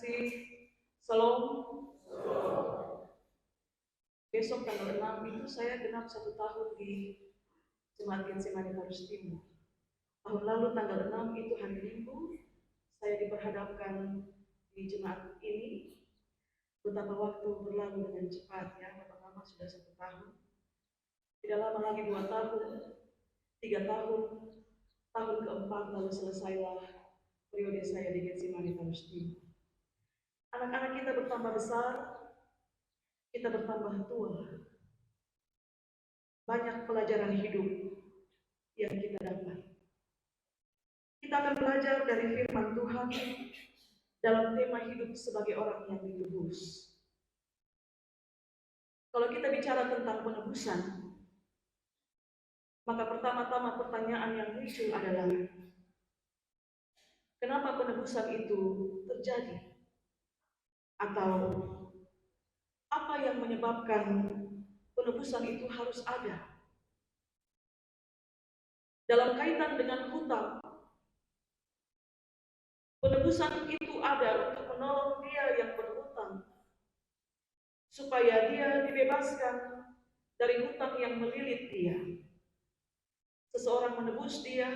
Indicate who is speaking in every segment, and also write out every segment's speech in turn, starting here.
Speaker 1: kasih. Salam. Besok tanggal 6 itu saya genap 1 tahun di Jemaat Getsemani Tarus Timur. Tahun lalu tanggal 6 itu hari Minggu, saya diperhadapkan di jemaat ini. Betapa waktu berlalu dengan cepat ya, pertama sudah 1 tahun. Tidak lama lagi 2 tahun, 3 tahun, tahun keempat lalu selesailah periode saya di Getsemani Tarus Timur. Anak-anak kita bertambah besar, kita bertambah tua. Banyak pelajaran hidup yang kita dapat. Kita akan belajar dari firman Tuhan dalam tema hidup sebagai orang yang ditebus. Kalau kita bicara tentang penebusan, maka pertama-tama pertanyaan yang muncul adalah, kenapa penebusan itu terjadi? Atau apa yang menyebabkan penebusan itu harus ada? Dalam kaitan dengan hutang, penebusan itu ada untuk menolong dia yang berhutang, supaya dia dibebaskan dari hutang yang melilit dia. Seseorang menebus dia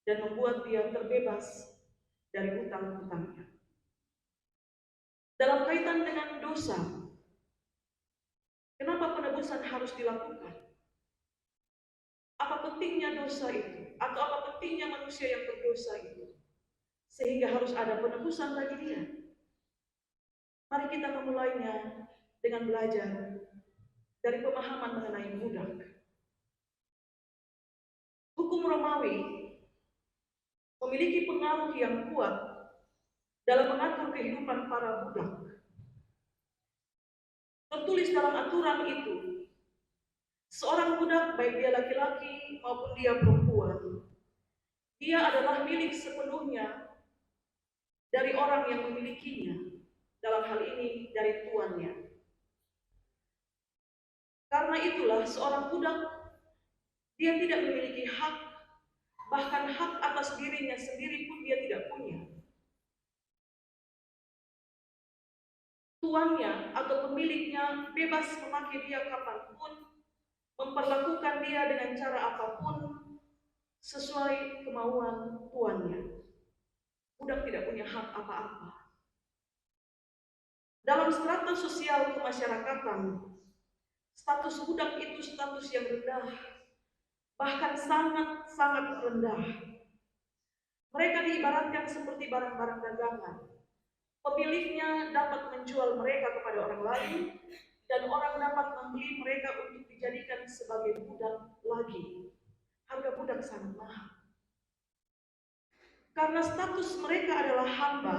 Speaker 1: dan membuat dia terbebas dari hutang-hutangnya. Dalam kaitan dengan dosa, kenapa penebusan harus dilakukan? Apa pentingnya dosa itu? Atau apa pentingnya manusia yang berdosa itu? Sehingga harus ada penebusan bagi dia. Mari kita memulainya dengan belajar dari pemahaman mengenai budak. Hukum Romawi memiliki pengaruh yang kuat dalam mengatur kehidupan para budak. Tertulis dalam aturan itu, seorang budak, baik dia laki-laki maupun dia perempuan, dia adalah milik sepenuhnya dari orang yang memilikinya, dalam hal ini dari tuannya. Karena itulah seorang budak, dia tidak memiliki hak, bahkan hak atas dirinya sendiri pun dia tidak punya. Tuannya atau pemiliknya bebas memakai dia kapanpun, memperlakukan dia dengan cara apapun sesuai kemauan tuannya. Budak tidak punya hak apa-apa. Dalam strata sosial kemasyarakatan, status budak itu status yang rendah, bahkan sangat-sangat rendah. Mereka diibaratkan seperti barang-barang dagangan. Pemiliknya dapat menjual mereka kepada orang lain, dan orang dapat membeli mereka untuk dijadikan sebagai budak lagi. Harga budak sangat mahal. Karena status mereka adalah hamba,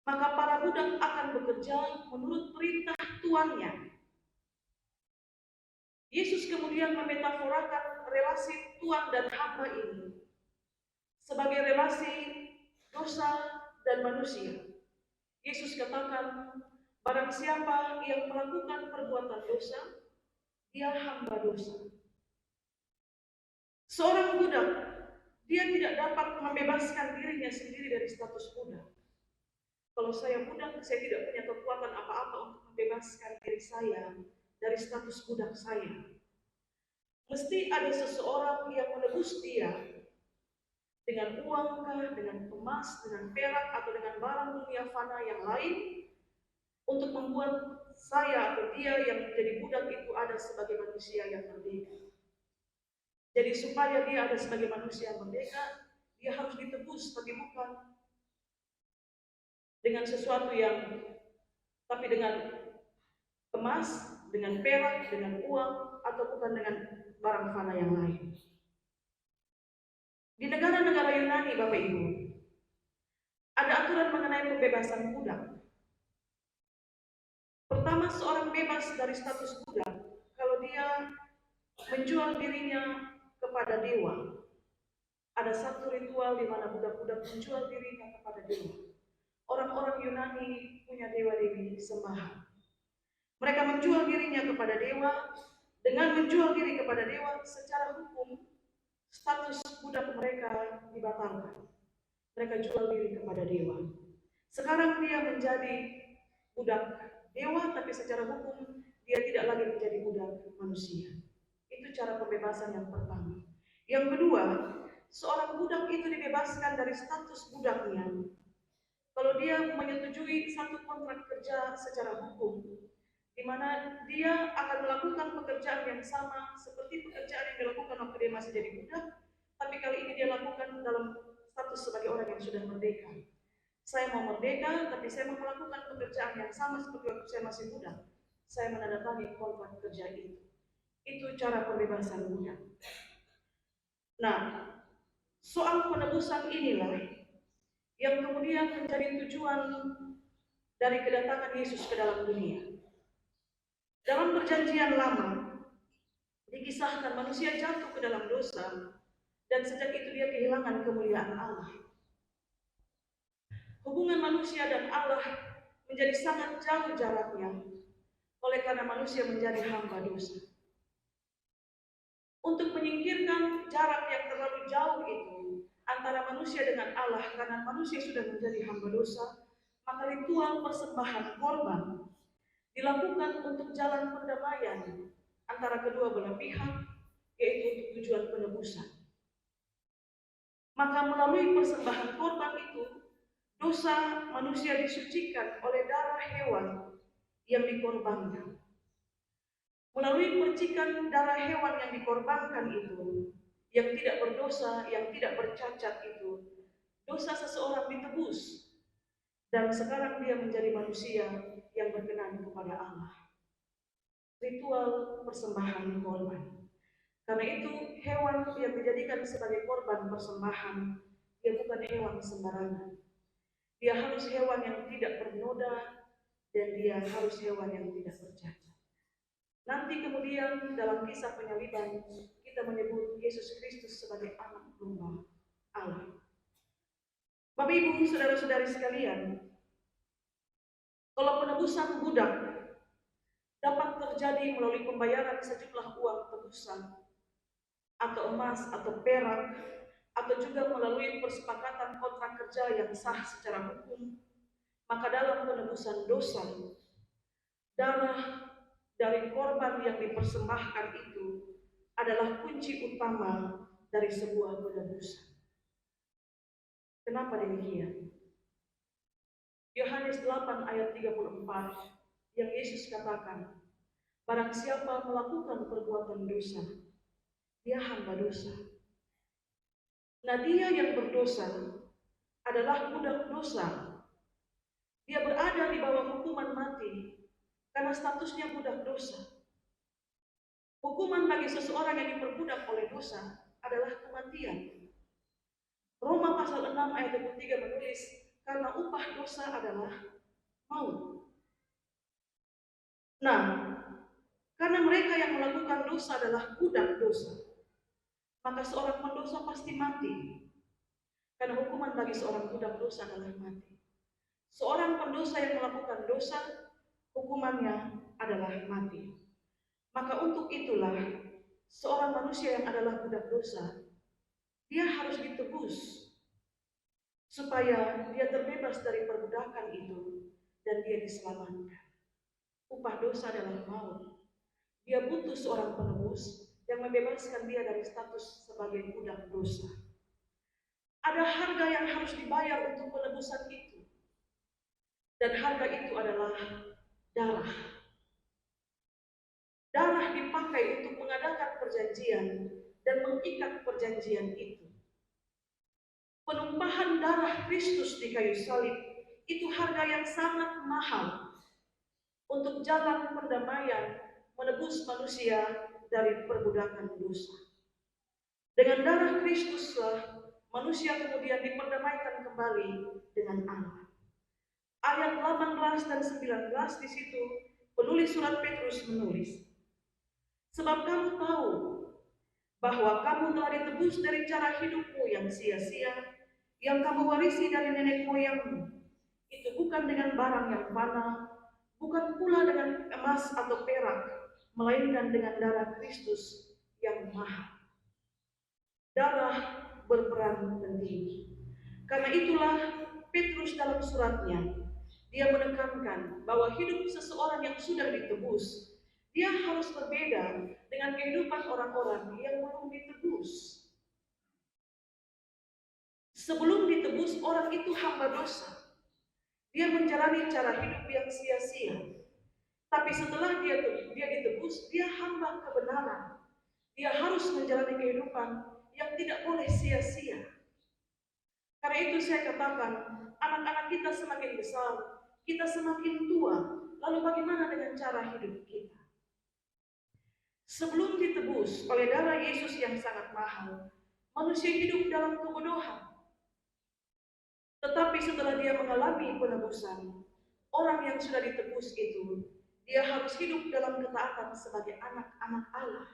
Speaker 1: maka para budak akan bekerja menurut perintah tuannya. Yesus kemudian memetaforakan relasi tuan dan hamba ini sebagai relasi dosa dan manusia. Yesus katakan, barang siapa yang melakukan perbuatan dosa, dia hamba dosa. Seorang budak, dia tidak dapat membebaskan dirinya sendiri dari status budak. Kalau saya budak, saya tidak punya kekuatan apa-apa untuk membebaskan diri saya dari status budak saya. Mesti ada seseorang yang menebus dia dengan uang kah, dengan emas, dengan perak, atau dengan barang dunia fana yang lain, untuk membuat saya atau dia yang menjadi budak itu ada sebagai manusia yang merdeka. Jadi supaya dia ada sebagai manusia yang merdeka, dia harus ditebus, tapi bukan dengan sesuatu yang, tapi dengan emas, dengan perak, dengan uang, atau bukan dengan barang fana yang lain. Di negara-negara Yunani, Bapak Ibu, ada aturan mengenai pembebasan budak. Pertama, seorang bebas dari status budak kalau dia menjual dirinya kepada dewa. Ada satu ritual di mana budak-budak menjual dirinya kepada dewa. Orang-orang Yunani punya dewa-dewi sembahan. Mereka menjual dirinya kepada dewa. Dengan menjual diri kepada dewa, secara hukum status budak mereka dibatalkan. Mereka jual diri kepada dewa. Sekarang dia menjadi budak dewa, tapi secara hukum dia tidak lagi menjadi budak manusia. Itu cara pembebasan yang pertama. Yang kedua, seorang budak itu dibebaskan dari status budaknya kalau dia menyetujui satu kontrak kerja secara hukum, di mana dia akan melakukan pekerjaan yang sama seperti pekerjaan yang dilakukan waktu dia masih jadi budak, tapi kali ini dia lakukan dalam status sebagai orang yang sudah merdeka. Saya mau merdeka, tapi saya mau melakukan pekerjaan yang sama seperti waktu saya masih budak. Saya menandatangani kontrak kerja itu. Itu cara pembebasan budak. Nah, soal penebusan inilah yang kemudian menjadi tujuan dari kedatangan Yesus ke dalam dunia. Dalam perjanjian lama, dikisahkan manusia jatuh ke dalam dosa, dan sejak itu dia kehilangan kemuliaan Allah. Hubungan manusia dan Allah menjadi sangat jauh jaraknya, oleh karena manusia menjadi hamba dosa. Untuk menyingkirkan jarak yang terlalu jauh itu antara manusia dengan Allah, karena manusia sudah menjadi hamba dosa, maka ritual persembahan korban dilakukan untuk jalan perdamaian antara kedua belah pihak, yaitu untuk tujuan penebusan. Maka melalui persembahan korban itu, dosa manusia disucikan oleh darah hewan yang dikorbankan. Melalui percikan darah hewan yang dikorbankan itu, yang tidak berdosa, yang tidak bercacat itu, dosa seseorang ditebus, dan sekarang dia menjadi manusia yang berkenan kepada Allah. Ritual persembahan korban. Karena itu hewan yang dijadikan sebagai korban persembahan, dia bukan hewan sembarangan. Dia harus hewan yang tidak bernoda, dan dia harus hewan yang tidak bercacat. Nanti kemudian dalam kisah penyaliban kita menyebut Yesus Kristus sebagai anak domba Allah. Bapak Ibu, saudara-saudari sekalian, kalau penebusan budak dapat terjadi melalui pembayaran sejumlah uang tebusan atau emas atau perak, atau juga melalui persepakatan kontrak kerja yang sah secara hukum, maka dalam penebusan dosa, darah dari korban yang dipersembahkan itu adalah kunci utama dari sebuah penebusan. Kenapa demikian? Yohanes 8 ayat 34 yang Yesus katakan, barang siapa melakukan perbuatan dosa, dia hamba dosa. Nah, dia yang berdosa adalah budak dosa. Dia berada di bawah hukuman mati karena statusnya budak dosa. Hukuman bagi seseorang yang diperbudak oleh dosa adalah kematian. Roma pasal 6 ayat 23 menulis, karena upah dosa adalah maut. Nah, karena mereka yang melakukan dosa adalah budak dosa, maka seorang pendosa pasti mati. Karena hukuman bagi seorang budak dosa adalah mati. Seorang pendosa yang melakukan dosa, hukumannya adalah mati. Maka untuk itulah, seorang manusia yang adalah budak dosa, dia harus ditebus supaya dia terbebas dari perbudakan itu dan dia diselamatkan. Upah dosa adalah maut. Dia butuh seorang penebus yang membebaskan dia dari status sebagai budak dosa. Ada harga yang harus dibayar untuk penebusan itu, dan harga itu adalah darah. Darah dipakai untuk mengadakan perjanjian dan mengikat perjanjian itu. Penumpahan darah Kristus di kayu salib itu harga yang sangat mahal untuk jalan perdamaian, menebus manusia dari perbudakan dosa. Dengan darah Kristuslah manusia kemudian diperdamaikan kembali dengan Allah. Ayat 18 dan 19 di situ penulis surat Petrus menulis, sebab kamu tahu bahwa kamu telah ditebus dari cara hidupmu yang sia-sia, yang kamu warisi dari nenek moyangmu. Itu bukan dengan barang yang fana, bukan pula dengan emas atau perak, melainkan dengan darah Kristus yang mahal. Darah berperan penting. Karena itulah Petrus dalam suratnya, dia menekankan bahwa hidup seseorang yang sudah ditebus, dia harus berbeda dengan kehidupan orang-orang yang belum ditebus. Sebelum ditebus, orang itu hamba dosa. Dia menjalani cara hidup yang sia-sia. Tapi setelah dia ditebus, dia hamba kebenaran. Dia harus menjalani kehidupan yang tidak boleh sia-sia. Karena itu saya katakan, anak-anak kita semakin besar, kita semakin tua, lalu bagaimana dengan cara hidup kita? Sebelum ditebus oleh darah Yesus yang sangat mahal, manusia hidup dalam kebodohan. Tetapi setelah dia mengalami penebusan, orang yang sudah ditebus itu, dia harus hidup dalam ketaatan sebagai anak-anak Allah.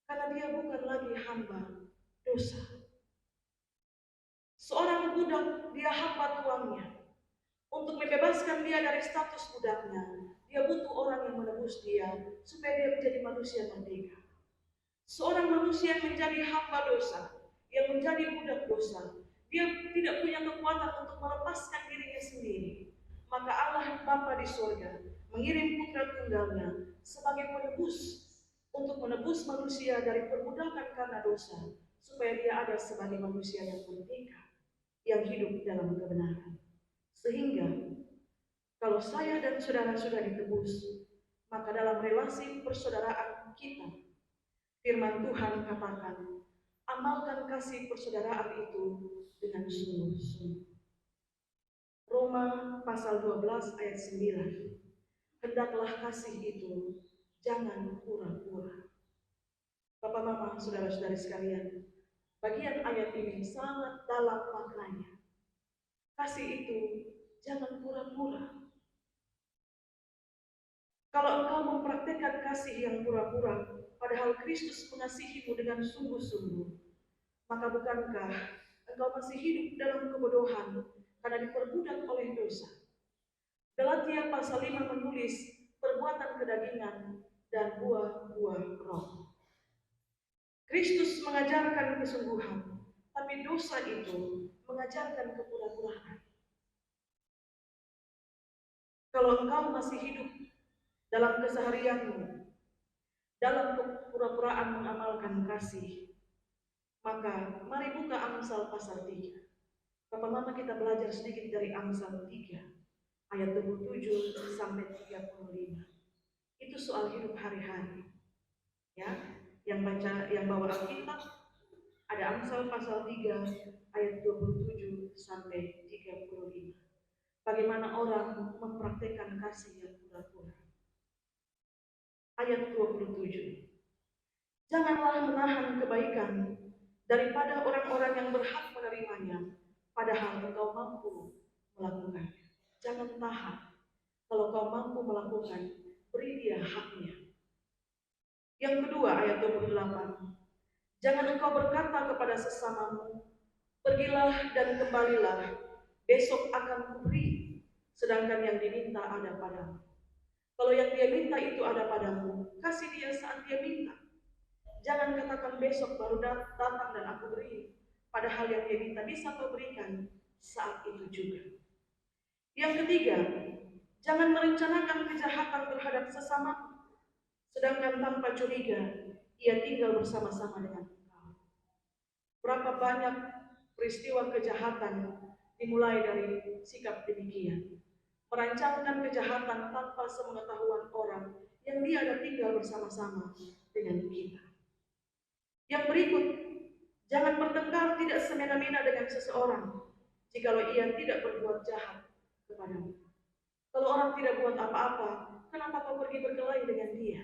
Speaker 1: Karena dia bukan lagi hamba dosa. Seorang budak, dia hamba tuannya. Untuk membebaskan dia dari status budaknya, dia butuh orang yang menebus dia, supaya dia menjadi manusia merdeka. Seorang manusia yang menjadi hamba dosa, yang menjadi budak dosa, dia tidak punya kekuatan untuk melepaskan dirinya sendiri. Maka Allah Bapa di surga mengirim putra tunggalnya sebagai penebus, untuk menebus manusia dari perbudakan karena dosa, supaya dia ada sebagai manusia yang merdeka, yang hidup dalam kebenaran. Sehingga kalau saya dan saudara sudah ditebus, maka dalam relasi persaudaraan kita, firman Tuhan katakan, amalkan kasih persaudaraan itu dengan sungguh-sungguh. Roma pasal 12 ayat 9. Hendaklah kasih itu jangan pura-pura. Bapak, Mama, saudara-saudari sekalian, bagian ayat ini sangat dalam maknanya. Kasih itu jangan pura-pura. Kalau engkau mempraktekkan kasih yang pura-pura, padahal Kristus mengasihimu dengan sungguh-sungguh, maka bukankah engkau masih hidup dalam kebodohan karena diperbudak oleh dosa? Galatia pasal 5 menulis perbuatan kedagingan dan buah-buah roh. Kristus mengajarkan kesungguhan, tapi dosa itu mengajarkan kepura-puraan. Kalau engkau masih hidup dalam keseharianmu, dalam kepura-puraan mengamalkan kasih, maka mari buka Amsal pasal 3. Bapak Mama, kita belajar sedikit dari Amsal 3 ayat 27 sampai 35. Itu soal hidup hari-hari. Ya, yang bawa Alkitab, ada Amsal pasal 3 ayat 27 sampai 35. Bagaimana orang mempraktekkan kasih yang pura-pura. Ayat 27. Janganlah menahan kebaikan daripada orang-orang yang berhak menerimanya, padahal engkau mampu melakukannya. Jangan tahan. Kalau kau mampu melakukan, beri dia haknya. Yang kedua, ayat 28. Jangan engkau berkata kepada sesamamu, pergilah dan kembalilah, besok akan kuberi, sedangkan yang diminta ada padamu. Kalau yang dia minta itu ada padamu, kasih dia saat dia minta. Jangan katakan besok baru datang dan aku beri, padahal yang dia minta bisa kau berikan saat itu juga. Yang ketiga, jangan merencanakan kejahatan terhadap sesama, sedangkan tanpa curiga ia tinggal bersama-sama dengan engkau. Berapa banyak peristiwa kejahatan dimulai dari sikap demikian. Merancangkan kejahatan tanpa sepengetahuan orang yang dia ada tinggal bersama-sama dengan kita. Yang berikut, jangan bertengkar tidak semena-mena dengan seseorang jikalau ia tidak berbuat jahat kepadamu. Kalau orang tidak buat apa-apa, kenapa kau pergi berkelahi dengan dia?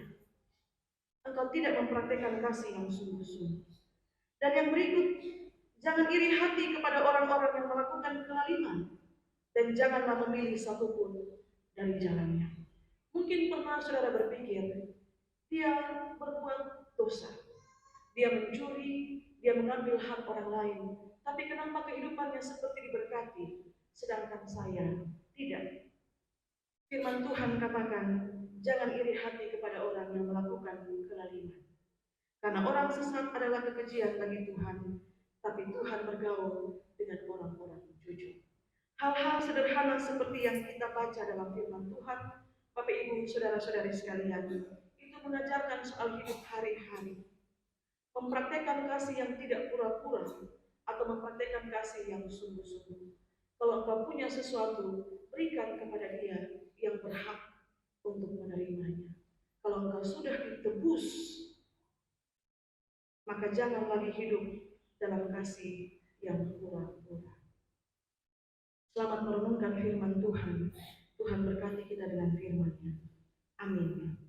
Speaker 1: Engkau tidak mempraktekkan kasih yang sungguh-sungguh. Dan yang berikut, jangan iri hati kepada orang-orang yang melakukan kezaliman, dan janganlah memilih satupun dari jalannya. Mungkin pernah saudara berpikir, dia berbuat dosa, dia mencuri, dia mengambil hak orang lain, tapi kenapa kehidupannya seperti diberkati, sedangkan saya tidak? Firman Tuhan katakan, jangan iri hati kepada orang yang melakukan kezaliman. Karena orang sesat adalah kekejian bagi Tuhan, tapi Tuhan bergaul dengan orang-orang jujur. Hal-hal sederhana seperti yang kita baca dalam firman Tuhan, Bapak Ibu, saudara-saudari sekalian, itu mengajarkan soal hidup hari-hari. Mempraktekkan kasih yang tidak pura-pura atau mempraktekkan kasih yang sungguh-sungguh. Kalau engkau punya sesuatu, berikan kepada dia yang berhak untuk menerimanya. Kalau engkau sudah ditebus, maka jangan lagi hidup dalam kasih yang pura-pura. Selamat merenungkan firman Tuhan. Tuhan berkati kita dengan firman-Nya. Amin.